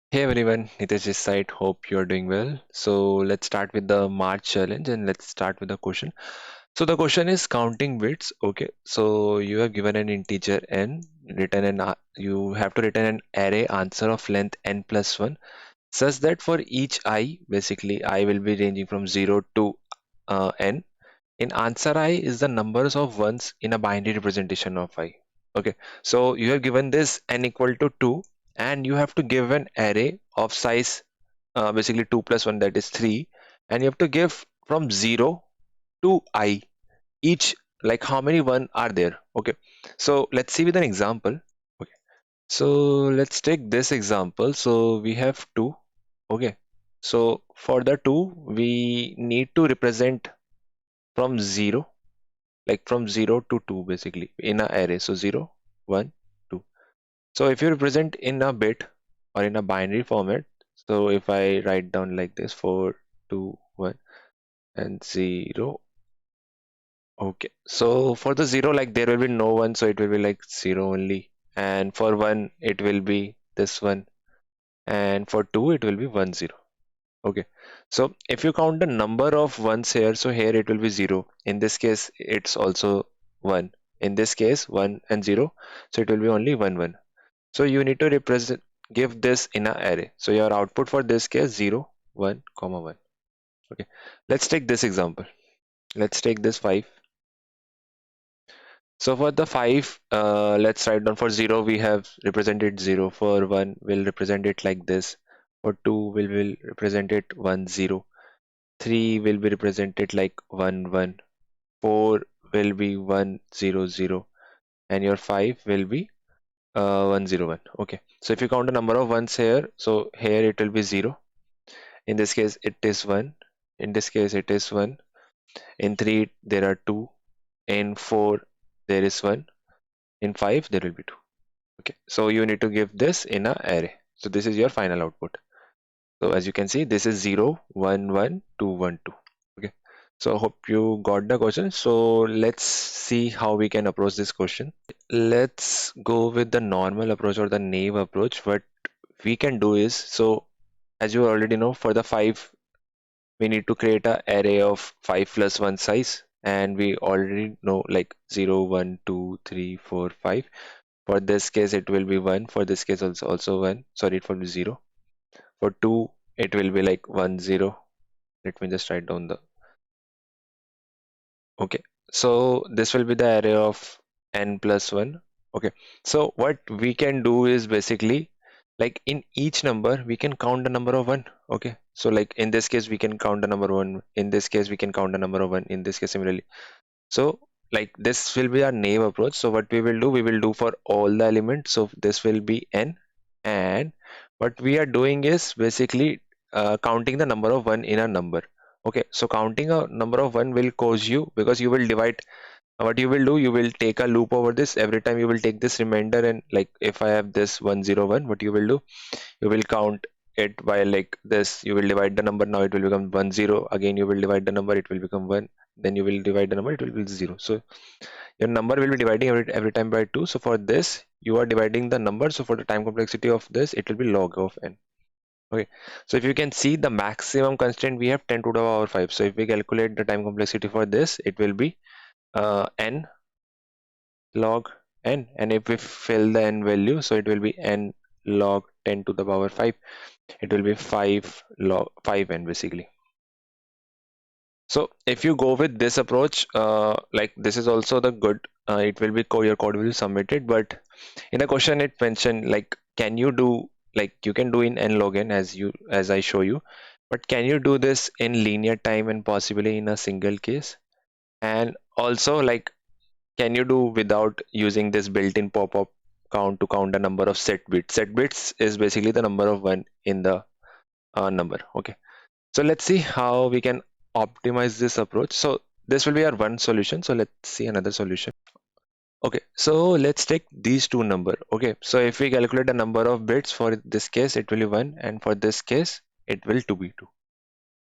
Hey everyone, Nitesh this side. Hope you're doing well. So let's start with the March challenge and let's start with the question. So the question is counting bits. Okay, so you have given an integer n, written you have to return an array answer of length n plus 1, such that for each I, basically I will be ranging from 0 to n. In answer I is the numbers of ones in a binary representation of I. Okay, so you have given this n equal to 2 and you have to give an array of size basically 2 plus 1, that is 3, and you have to give from 0 to I each, like how many 1 are there. Okay, so let's see with an example. Okay, so let's take this example. So we have 2. Okay, so for the 2 we need to represent from 0, like from 0 to 2 basically in a array. So 0, 1, 2. So if you represent in a bit or in a binary format, so if I write down like this 4, 2, 1 and 0. Okay, so for the 0, like there will be no 1, so it will be like 0 only, and for 1 it will be this one, and for 2 it will be 1, 0. Okay, so if you count the number of ones here, so here it will be 0. In this case, it's also 1. In this case, 1 and 0, so it will be only 1, 1. So you need to represent, give this in a array. So your output for this case 0, 1, comma 1. Okay, let's take this example. Let's take this 5. So for the 5, let's write down for 0, we have represented 0. For 1, we'll represent it like this. For 2, we'll represent it 1, 0. 3 will be represented like 1, 1. 4 will be 1, 0, 0. And your 5 will be 1, 0, 1. Okay. So if you count the number of ones here, so here it will be 0. In this case, it is 1. In this case, it is 1. In 3, there are 2. In 4, there is 1. In 5, there will be 2. Okay. So you need to give this in a array. So this is your final output. So as you can see, this is 0, 1, 1, 2, 1, 2. Okay. So I hope you got the question. So let's see how we can approach this question. Let's go with the normal approach or the naive approach. What we can do is, so as you already know, for the 5, we need to create an array of 5 plus 1 size. And we already know like 0, 1, 2, 3, 4, 5. For this case, it will be 1. For this case, also 1. Sorry, it will be 0. For 2, it will be like 1, 0. Let me just write down the. Okay, so this will be the array of n plus 1. Okay, so what we can do is basically, like in each number we can count the number of 1. Okay, so like in this case we can count the number 1, in this case we can count the number of 1, in this case similarly. So like this will be our naive approach. So what we will do for all the elements, so this will be n, and what we are doing is basically counting the number of 1 in a number. Okay, so counting a number of 1 will cause you, because you will divide. What you will do, you will take a loop over this. Every time you will take this remainder, and like if I have this 101, what you will do, you will count it by like this. You will divide the number, now it will become 10. Again you will divide the number, it will become 1. Then you will divide the number, it will be 0. So your number will be dividing every time by 2. So for this you are dividing the number. So for the time complexity of this, it will be log of n. Okay, so if you can see the maximum constraint, we have 10 to the power 5. So if we calculate the time complexity for this, it will be n log n, and if we fill the n value, so it will be n log 10 to the power 5. It will be 5 log 5n basically. So if you go with this approach, like this is also the good, it will be your code will be submitted, but in the question it mentioned like, can you do, like you can do in n log n as I show you, but can you do this in linear time and possibly in a single case? And also like, can you do without using this built-in pop-up count to count the number of set bits? Set bits is basically the number of 1 in the number. Okay, so let's see how we can optimize this approach. So this will be our one solution. So let's see another solution. Okay, so let's take these two number. Okay, so if we calculate the number of bits, for this case it will be 1, and for this case it will be 2.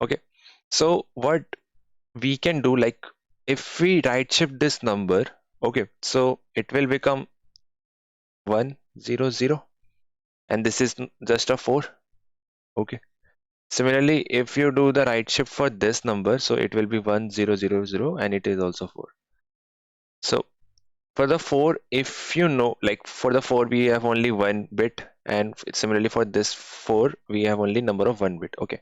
Okay, so what we can do, like if we right shift this number, okay, so it will become 1, 0, 0, and this is just a 4. Okay. Similarly, if you do the right shift for this number, so it will be 1000 and it is also 4. So for the 4, if you know, like for the 4 we have only 1 bit, and similarly for this 4 we have only number of 1 bit. Okay.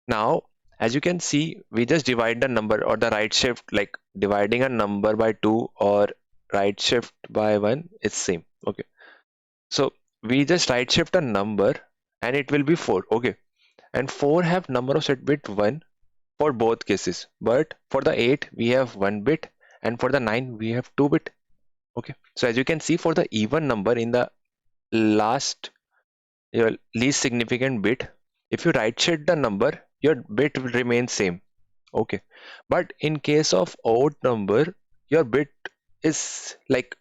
Now as you can see, we just divide the number, or the right shift, like dividing a number by 2 or right shift by 1 is same. Okay. So we just right shift a number and it will be 4. Okay. And 4 have number of set bit 1 for both cases, but for the 8 we have 1 bit, and for the 9 we have 2 bit. Okay. So as you can see, for the even number in the last, your least significant bit, if you right shift the number, your bit will remain same. Okay. But in case of odd number, your bit is like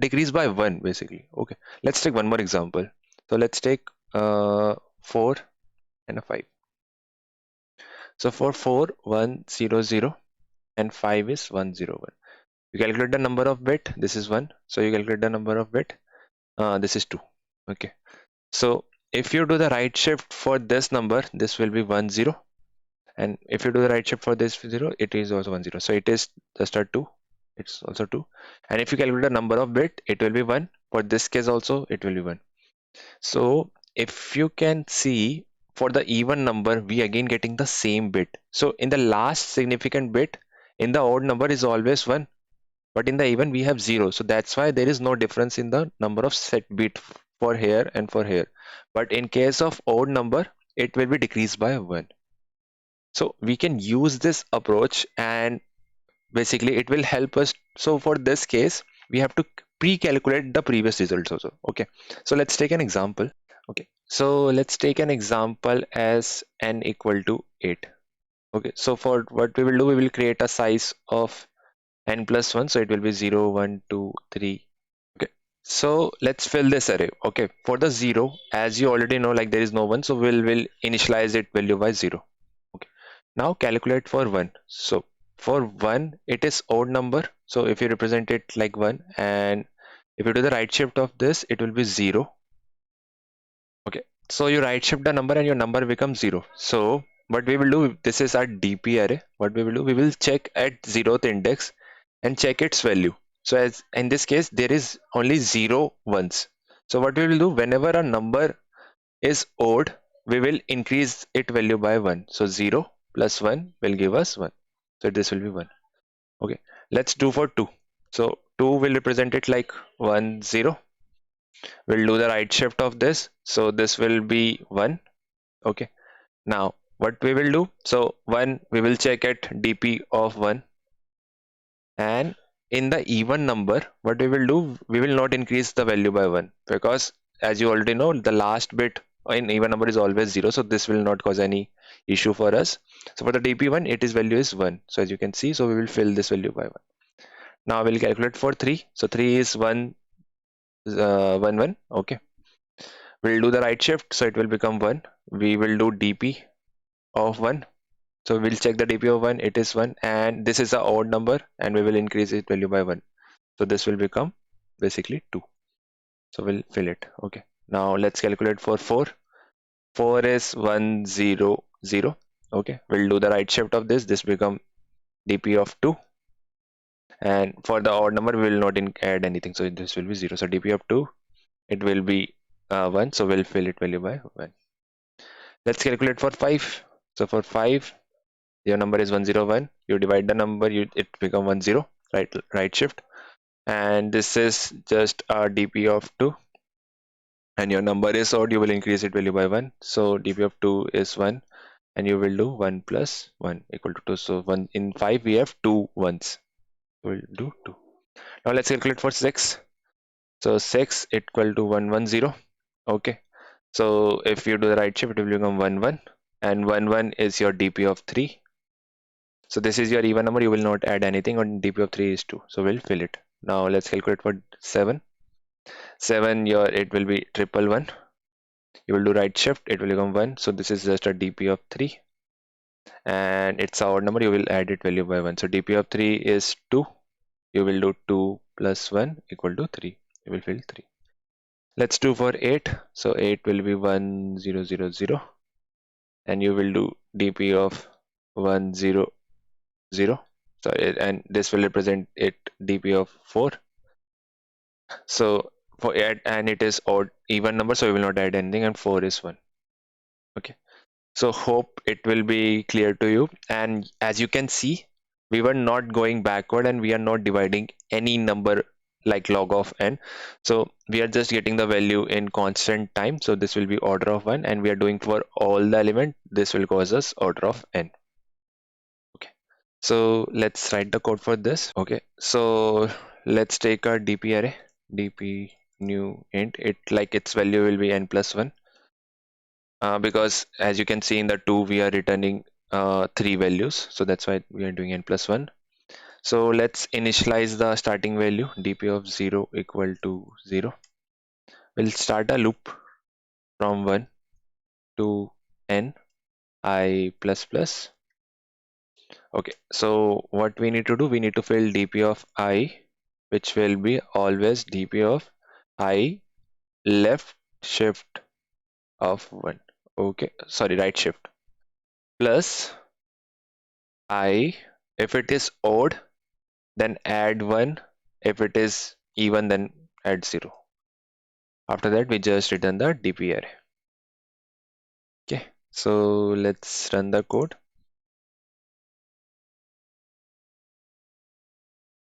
decreased by 1 basically. Okay. Let's take one more example. So let's take 4 and a 5. So for 4, 100 and 5 is 101. You calculate the number of bit, this is 1. So you calculate the number of bit, this is 2. Okay. So if you do the right shift for this number, this will be 10. And if you do the right shift for this 0, it is also 10. So it is just a 2. It's also 2. And if you calculate the number of bit, it will be 1. For this case also, it will be 1. So if you can see, for the even number, we again getting the same bit. So in the last significant bit, in the odd number is always 1, but in the even we have 0. So that's why there is no difference in the number of set bit for here and for here. But in case of odd number, it will be decreased by 1. So we can use this approach, and basically it will help us. So for this case, we have to pre-calculate the previous results also. Okay. So let's take an example. Okay, so let's take an example as n equal to 8. Okay, so for what we will do, we will create a size of n plus 1. So it will be 0, 1, 2, 3. Okay, so let's fill this array. Okay, for the 0, as you already know, like there is no 1, so we'll initialize it value by 0. Okay, now calculate for 1. So for 1, it is odd number. So if you represent it like 1, and if you do the right shift of this, it will be 0. Okay, so you right shift the number and your number becomes 0. So what we will do, this is our DP array. What we will do, we will check at 0th index and check its value. So as in this case, there is only 0 ones. So what we will do, whenever a number is odd, we will increase its value by 1. So 0 plus 1 will give us 1. So this will be 1. Okay, let's do for 2. So 2 will represent it like 1, 0. We'll do the right shift of this. So this will be 1. Okay. Now what we will do, so 1, we will check at DP of 1, and in the even number, what we will do, we will not increase the value by 1, because as you already know, the last bit in even number is always 0. So this will not cause any issue for us. So for the DP1, it is value is 1. So as you can see, so we will fill this value by 1. Now we'll calculate for 3. So 3 is 1, 1, 1. Okay. We'll do the right shift. So it will become 1. We will do DP of 1. So we'll check the DP of 1. It is 1. And this is the odd number. And we will increase its value by 1. So this will become basically 2. So we'll fill it. Okay. Now let's calculate for 4. 4 is 1, 0, 0. Okay. We'll do the right shift of this. This become DP of 2. And for the odd number, we will not add anything. So this will be 0. So DP of 2, it will be 1. So we'll fill it value by 1. Let's calculate for 5. So for 5, your number is 101. You divide the number, it become 10. Right shift. And this is just a DP of 2. And your number is odd, you will increase it value by 1. So DP of 2 is 1. And you will do 1 plus 1 equal to 2. So 1 in 5, we have 2 ones. We'll do 2. Now let's calculate for 6. So 6 equal to 110. Okay. So if you do the right shift, it will become 1, 1. And 1, 1 is your DP of 3. So this is your even number. You will not add anything, on DP of 3 is 2. So we'll fill it. Now let's calculate for 7. 7, it will be 111. You will do right shift, it will become 1. So this is just a DP of 3. And it's our number, you will add it value by 1. So DP of 3 is 2. You will do 2 plus 1 equal to 3. You will fill 3. Let's do for 8. So 8 will be 1000. and you will do dp of 1 0 0. Sorry, and this will represent it dp of 4. So for add, and it is odd even number, so we will not add anything, and 4 is 1. Okay, so hope it will be clear to you. And as you can see, we were not going backward and we are not dividing any number like log of n. So we are just getting the value in constant time, so this will be order of 1, and we are doing for all the element, this will cause us order of n. Okay, so let's write the code for this. Okay, so let's take our dp array, dp new int, it like its value will be n plus 1, because as you can see in the 2 we are returning 3 values, so that's why we are doing n plus 1. So let's initialize the starting value, dp of 0 equal to 0. We'll start a loop from 1 to n I plus plus. Okay, so what we need to do, we need to fill dp of I, which will be always dp of I left shift of 1. Okay, sorry, right shift, plus I, if it is odd then add 1, if it is even then add 0. After that we just return the dp array. Okay, so let's run the code.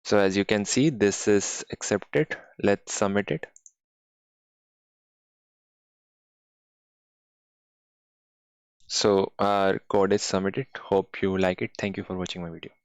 So as you can see, this is accepted. Let's submit it. So our code is submitted. Hope you like it. Thank you for watching my video.